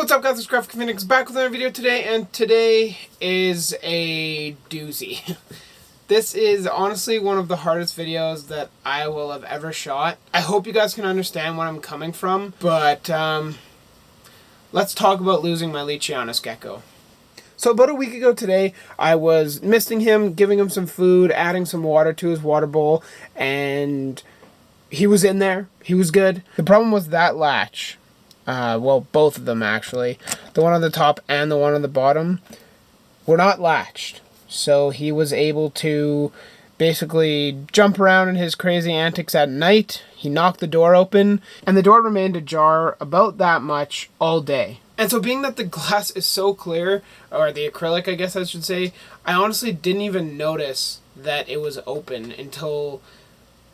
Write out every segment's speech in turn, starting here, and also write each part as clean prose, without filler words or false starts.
What's up guys, it's Graphic Phoenix back with another video today, and today is a doozy. This is honestly one of the hardest videos that I will have ever shot. I hope you guys can understand where I'm coming from, but let's talk about losing my Leachianus gecko. So about a week ago today, I was misting him, giving him some food, adding some water to his water bowl, and he was in there. He was good. The problem was that latch. Well, both of them actually. The one on the top and the one on the bottom were not latched. So he was able to basically jump around in his crazy antics at night. He knocked the door open, and the door remained ajar about that much all day. And so being that the glass is so clear, or the acrylic I guess I should say, I honestly didn't even notice that it was open until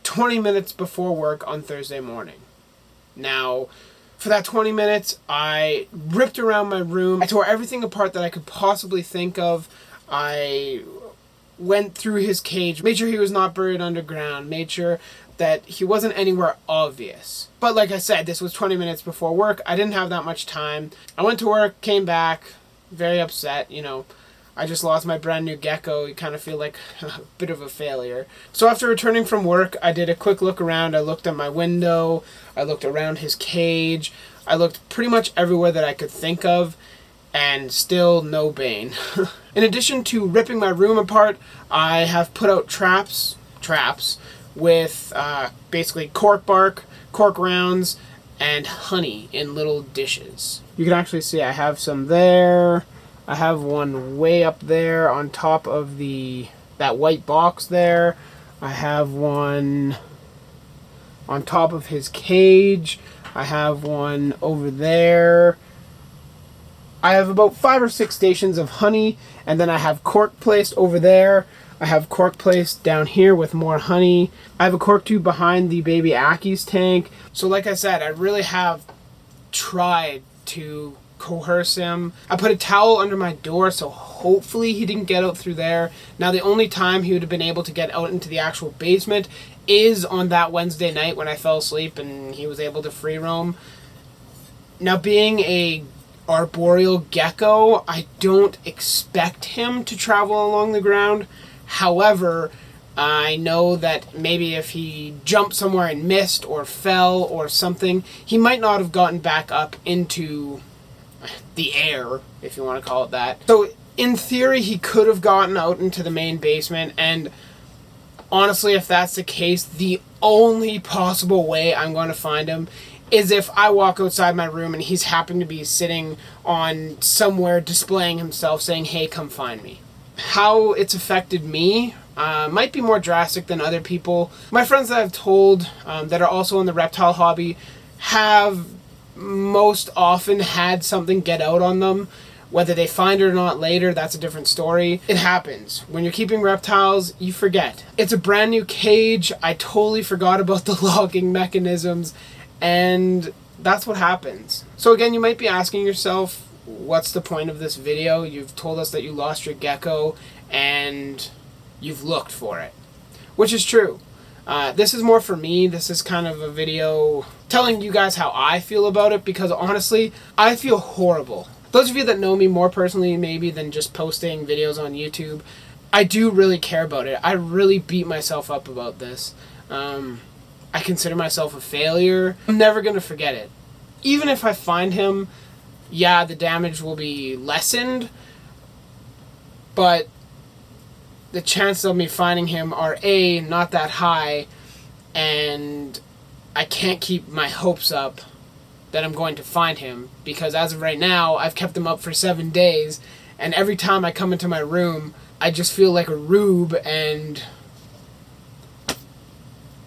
20 minutes before work on Thursday morning. Now, for that 20 minutes, I ripped around my room. I tore everything apart that I could possibly think of. I went through his cage, made sure he was not buried underground, made sure that he wasn't anywhere obvious. But like I said, this was 20 minutes before work. I didn't have that much time. I went to work, came back, very upset, you know. I just lost my brand new gecko. You kind of feel like a bit of a failure. So after returning from work, I did a quick look around. I looked at my window. I looked around his cage. I looked pretty much everywhere that I could think of, and still no Bane. In addition to ripping my room apart, I have put out traps with basically cork bark, cork rounds, and honey in little dishes. You can actually see I have some there. I have one way up there on top of that white box there. I have one on top of his cage. I have one over there. I have about 5 or 6 stations of honey, and then I have cork placed over there. I have cork placed down here with more honey. I have a cork tube behind the baby Aki's tank. So like I said, I really have tried to coerce him. I put a towel under my door, so hopefully he didn't get out through there. Now the only time he would have been able to get out into the actual basement is on that Wednesday night when I fell asleep and he was able to free roam. Now being a arboreal gecko, I don't expect him to travel along the ground. However, I know that maybe if he jumped somewhere and missed or fell or something, he might not have gotten back up into the air, if you want to call it that. So in theory, he could have gotten out into the main basement, and honestly, if that's the case, the only possible way I'm going to find him is if I walk outside my room and he's happened to be sitting on somewhere displaying himself saying, hey, come find me. How it's affected me might be more drastic than other people. My friends that I've told that are also in the reptile hobby have most often had something get out on them. Whether they find it or not later, that's a different story. It happens. When you're keeping reptiles, you forget. It's a brand new cage. I totally forgot about the locking mechanisms, and that's what happens. So again, you might be asking yourself, what's the point of this video? You've told us that you lost your gecko and you've looked for it, which is true. This is more for me. This is kind of a video telling you guys how I feel about it, because honestly, I feel horrible. Those of you that know me more personally maybe than just posting videos on YouTube, I do really care about it. I really beat myself up about this. I consider myself a failure. I'm never going to forget it. Even if I find him, yeah, the damage will be lessened, but the chances of me finding him are A, not that high, and I can't keep my hopes up that I'm going to find him, because as of right now, I've kept him up for 7 days, and every time I come into my room, I just feel like a rube, and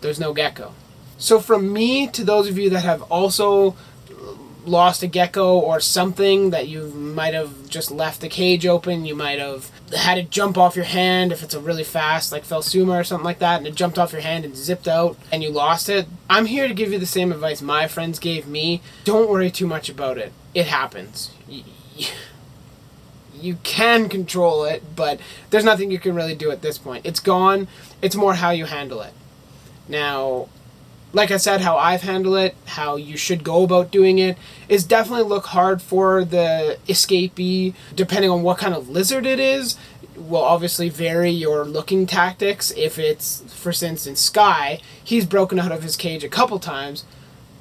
there's no gecko. So from me to those of you that have also lost a gecko or something, that you might have just left the cage open, you might have had it jump off your hand if it's a really fast, like Phelsuma or something like that, and it jumped off your hand and zipped out and you lost it. I'm here to give you the same advice my friends gave me. Don't worry too much about it. It happens. You can control it, but there's nothing you can really do at this point. It's gone. It's more how you handle it. Now, like I said, how I've handled it, how you should go about doing it, is definitely look hard for the escapee. Depending on what kind of lizard it is, will obviously vary your looking tactics. If it's, for instance, Sky, he's broken out of his cage a couple times,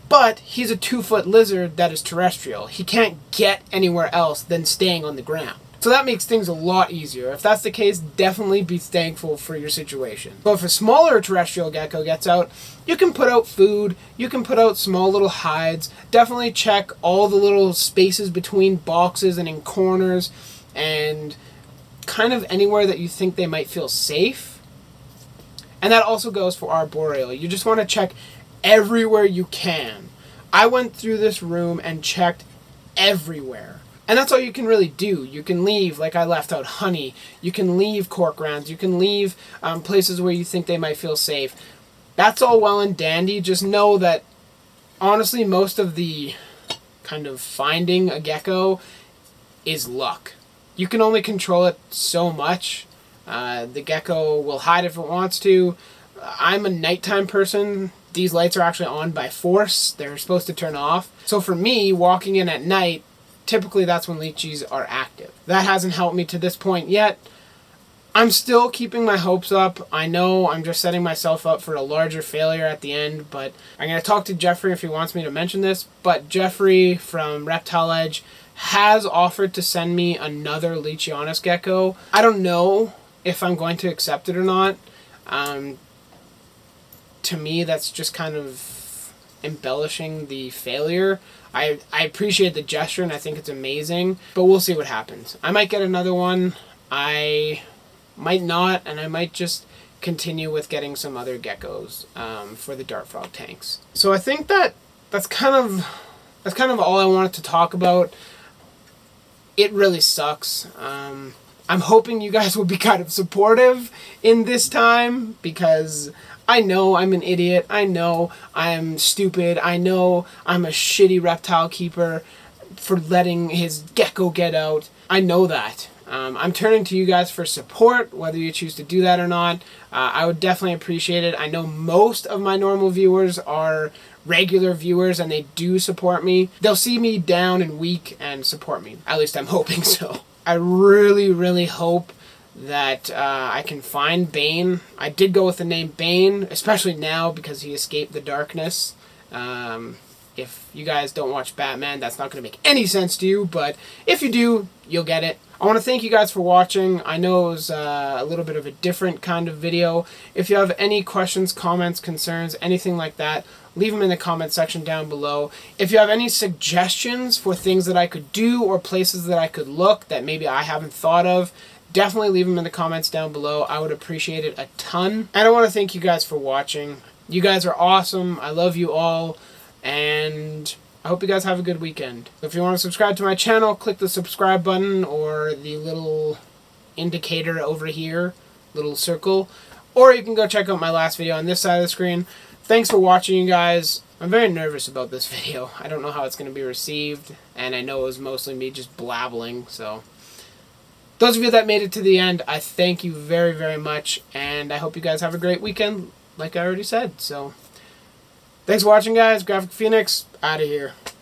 but he's a 2-foot lizard that is terrestrial. He can't get anywhere else than staying on the ground. So that makes things a lot easier. If that's the case, definitely be thankful for your situation. But if a smaller terrestrial gecko gets out, you can put out food, you can put out small little hides. Definitely check all the little spaces between boxes and in corners and kind of anywhere that you think they might feel safe. And that also goes for arboreal. You just want to check everywhere you can. I went through this room and checked everywhere. And that's all you can really do. You can leave, like I left out honey. You can leave cork rounds. You can leave places where you think they might feel safe. That's all well and dandy. Just know that, honestly, most of the kind of finding a gecko is luck. You can only control it so much. The gecko will hide if it wants to. I'm a nighttime person. These lights are actually on by force. They're supposed to turn off. So for me, walking in at night, typically that's when leeches are active. That hasn't helped me to this point yet. I'm still keeping my hopes up. I know I'm just setting myself up for a larger failure at the end, but I'm going to talk to Jeffrey if he wants me to mention this. But Jeffrey from Reptile Edge has offered to send me another Leachianus gecko. I don't know if I'm going to accept it or not. To me, that's just kind of embellishing the failure. I appreciate the gesture and I think it's amazing, but we'll see what happens. I might get another one. I might not, and I might just continue with getting some other geckos for the dart frog tanks. So I think that's kind of all I wanted to talk about. It really sucks. I'm hoping you guys will be kind of supportive in this time, because I know I'm an idiot. I know I'm stupid. I know I'm a shitty reptile keeper for letting his gecko get out. I know that. I'm turning to you guys for support, whether you choose to do that or not. I would definitely appreciate it. I know most of my normal viewers are regular viewers and they do support me. They'll see me down and weak and support me. At least I'm hoping so. I really, really hope that I can find Bane. I did go with the name Bane, especially now because he escaped the darkness. If you guys don't watch Batman, that's not going to make any sense to you, but if you do, you'll get it. I want to thank you guys for watching. I know it was a little bit of a different kind of video. If you have any questions, comments, concerns, anything like that, leave them in the comment section down below. If you have any suggestions for things that I could do or places that I could look that maybe I haven't thought of, definitely leave them in the comments down below. I would appreciate it a ton. And I want to thank you guys for watching. You guys are awesome. I love you all. And I hope you guys have a good weekend. If you want to subscribe to my channel, click the subscribe button or the little indicator over here, little circle. Or you can go check out my last video on this side of the screen. Thanks for watching, you guys. I'm very nervous about this video. I don't know how it's going to be received. And I know it was mostly me just blabbling, so those of you that made it to the end, I thank you very, very much, and I hope you guys have a great weekend, like I already said. So, thanks for watching, guys. Graphic Phoenix, out of here.